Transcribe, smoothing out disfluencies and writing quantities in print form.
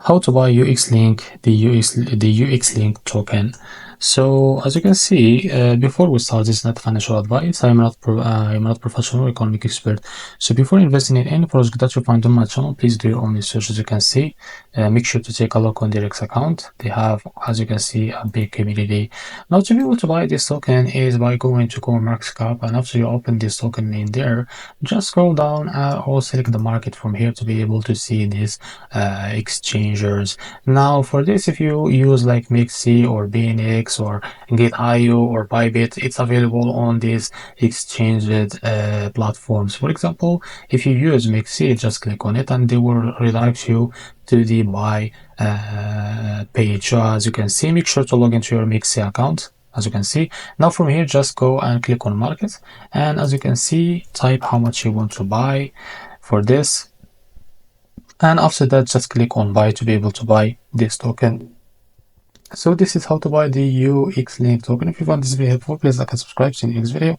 how to buy UXLINK, the UXLINK token. So as you can see, before we start, this is not financial advice. I'm not professional economic expert. So before investing in any project that you find on my channel, please do your own research. As you can see, make sure to take a look on their X account. They have, as you can see, a big community. Now to be able to buy this token is by going to CoinMarketCap, and after you open this token in there, just scroll down or select the market from here to be able to see these exchangers. Now for this, if you use like Mixi or BNX or Gate.io or Bybit, it's available on these exchange platforms. For example, if you use Mixi, just click on it and they will redirect you to the buy page. So as you can see, make sure to log into your Mixi account. As you can see, now from here, just go and click on market, and as you can see, type how much you want to buy for this, and after that just click on buy to be able to buy this token. So this is how to buy the UXLINK token. If you found this video helpful, please like and subscribe. See you in the next video.